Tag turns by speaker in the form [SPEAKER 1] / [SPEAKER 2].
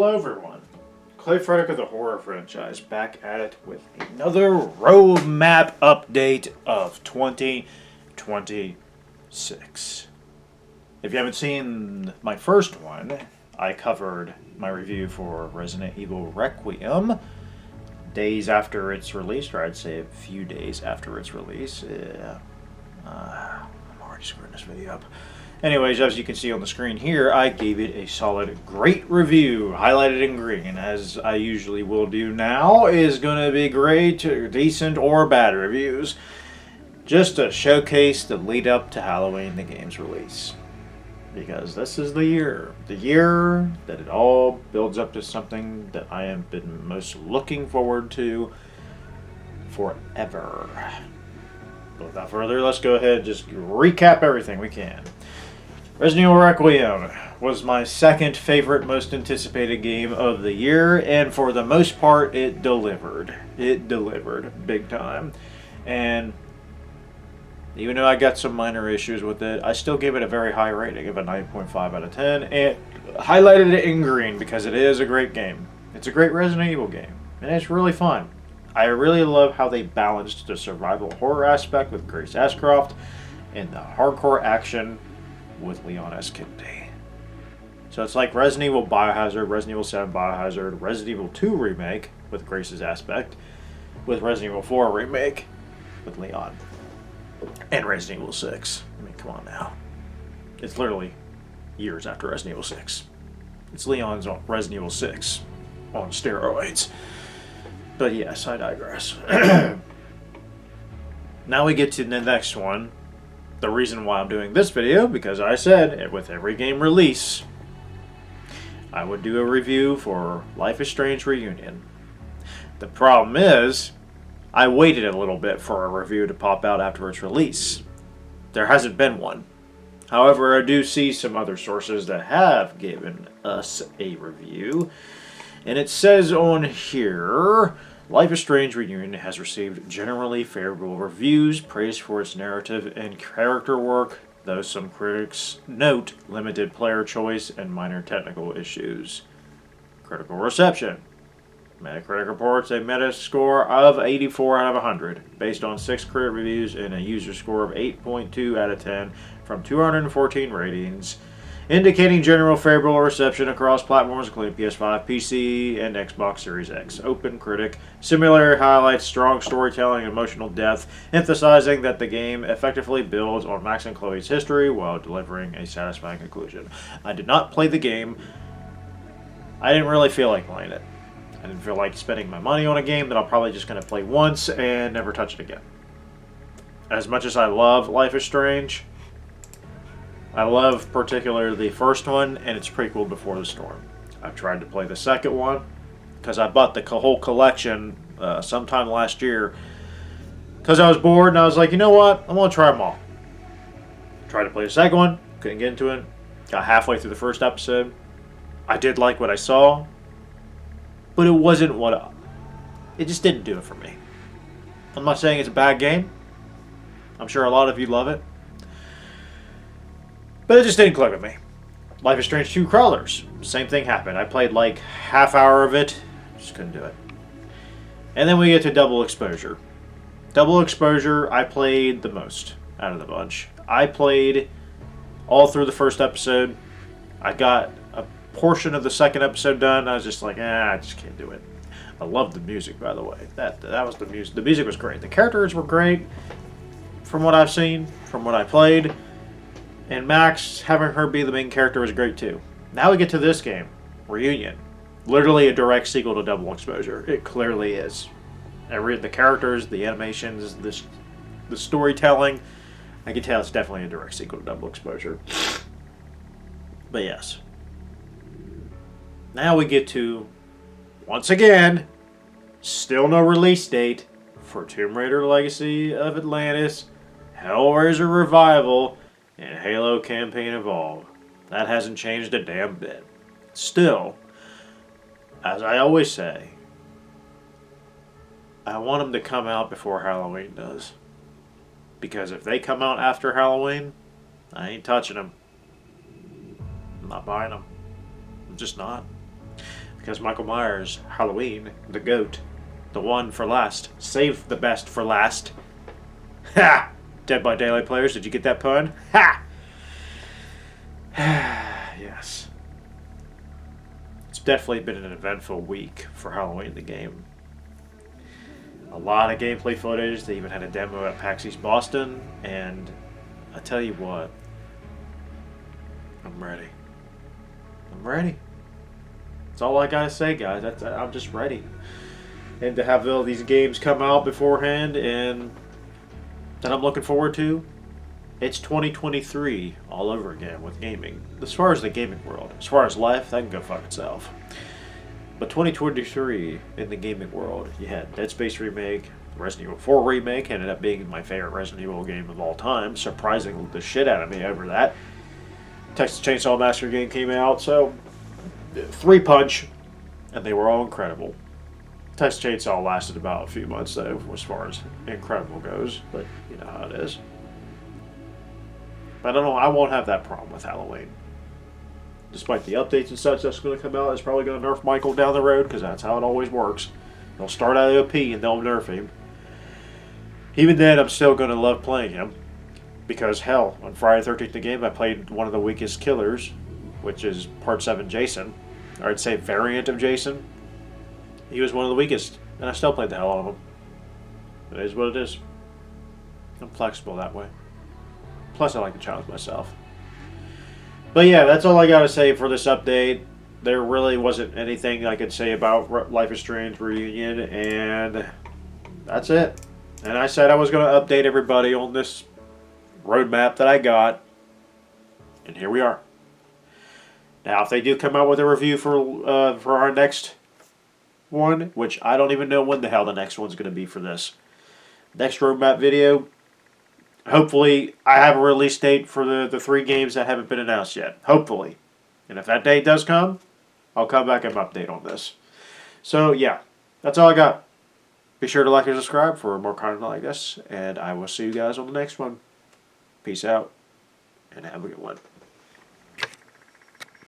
[SPEAKER 1] Hello everyone, Clay Frederick of the Horror Franchise back at it with another roadmap update of 2026. If you haven't seen my first one, I covered my review for Resident Evil Requiem days after its release, or I'd say a few days after its release. I'm already screwing this video up. Anyways, as you can see on the screen here, I gave it a solid great review, highlighted in green, as I usually will do now, is going to be great, decent, or bad reviews, just to showcase the lead up to Halloween, the game's release. Because this is the year that it all builds up to something that I have been most looking forward to forever. But without further, let's go ahead and just recap everything we can. Resident Evil Requiem was my second favorite, most anticipated game of the year, and for the most part, it delivered. It delivered big time. And even though I got some minor issues with it, I still gave it a very high rating of a 9.5 out of 10, and highlighted it in green because it is a great game. It's a great Resident Evil game, and it's really fun. I really love how they balanced the survival horror aspect with Grace Ashcroft and the hardcore action with Leon S. Kennedy. So it's like Resident Evil Biohazard, Resident Evil 7 Biohazard, Resident Evil 2 Remake with Grace's aspect, with Resident Evil 4 Remake with Leon, and Resident Evil 6. I mean, come on now. It's literally years after Resident Evil 6. It's Leon's on Resident Evil 6 on steroids. But yes, I digress. Now we get to the next one. The reason why I'm doing this video, because I said with every game release, I would do a review for Life is Strange Reunion. The problem is, I waited a little bit for a review to pop out after its release. There hasn't been one. However, I do see some other sources that have given us a review. And it says on here, Life is Strange Reunion has received generally favorable reviews, praised for its narrative and character work, though some critics note limited player choice and minor technical issues. Critical reception. Metacritic reports a meta score of 84 out of 100, based on 6 critic reviews and a user score of 8.2 out of 10 from 214 ratings, indicating general favorable reception across platforms including PS5, PC, and Xbox Series X. Open Critic similarly highlights strong storytelling and emotional depth, emphasizing that the game effectively builds on Max and Chloe's history while delivering a satisfying conclusion. I did not play the game. I didn't really feel like playing it. I didn't feel like spending my money on a game that I'm probably just going to play once and never touch it again. As much as I love Life is Strange, I love particularly the first one and its prequel, Before the Storm. I've tried to play the second one because I bought the whole collection sometime last year because I was bored and I was like, you know what? I'm going to try them all. Tried to play the second one, couldn't get into it. Got halfway through the first episode. I did like what I saw, but it wasn't it just didn't do it for me. I'm not saying it's a bad game. I'm sure a lot of you love it. But it just didn't click with me. Life is Strange 2 Crawlers. Same thing happened. I played like half hour of it. Just couldn't do it. And then we get to Double Exposure. Double Exposure, I played the most out of the bunch. I played all through the first episode. I got a portion of the second episode done. I was just like, I just can't do it. I loved the music, by the way. That was the music. The music was great. The characters were great from what I've seen, from what I played. And Max, having her be the main character, was great too. Now we get to this game, Reunion. Literally a direct sequel to Double Exposure. It clearly is. I read the characters, the animations, the storytelling. I can tell it's definitely a direct sequel to Double Exposure. But yes. Now we get to, once again, still no release date for Tomb Raider Legacy of Atlantis, Hellraiser Revival, and Halo Campaign Evolved. That hasn't changed a damn bit. Still, as I always say, I want them to come out before Halloween does. Because if they come out after Halloween, I ain't touching them. I'm not buying them. I'm just not. Because Michael Myers, Halloween, the GOAT, the one for last. Save the best for last. Ha! Dead by Daylight players, did you get that pun? Ha! Yes. It's definitely been an eventful week for Halloween the game. A lot of gameplay footage. They even had a demo at PAX East Boston. And I tell you what, I'm ready. I'm ready. That's all I gotta say, guys. I'm just ready. And to have all these games come out beforehand and that I'm looking forward to, it's 2023 all over again with gaming. As far as the gaming world, as far as life, that can go fuck itself. But 2023 in the gaming world, you had Dead Space Remake, Resident Evil 4 Remake ended up being my favorite Resident Evil game of all time, surprising the shit out of me over that. Texas Chainsaw Massacre game came out, so 3 punch, and they were all incredible. Texas Chainsaw lasted about a few months though, as far as incredible goes, but you know how it is. But I don't know, I won't have that problem with Halloween. Despite the updates and such that's going to come out, it's probably going to nerf Michael down the road, because that's how it always works. They'll start out OP and they'll nerf him. Even then, I'm still going to love playing him. Because hell, on Friday the 13th the game, I played one of the weakest killers, which is Part 7 Jason. Or I'd say variant of Jason. He was one of the weakest, and I still played the hell out of him. It is what it is. I'm flexible that way. Plus, I like to challenge myself. But yeah, that's all I got to say for this update. There really wasn't anything I could say about Life is Strange Reunion, and that's it. And I said I was going to update everybody on this roadmap that I got, and here we are. Now, if they do come out with a review for our next one, which I don't even know when the hell the next one's going to be for this next roadmap video, hopefully I have a release date for the 3 games that haven't been announced yet. Hopefully. And if that date does come, I'll come back and update on this. So, yeah. That's all I got. Be sure to like and subscribe for more content like this. And I will see you guys on the next one. Peace out. And have a good one.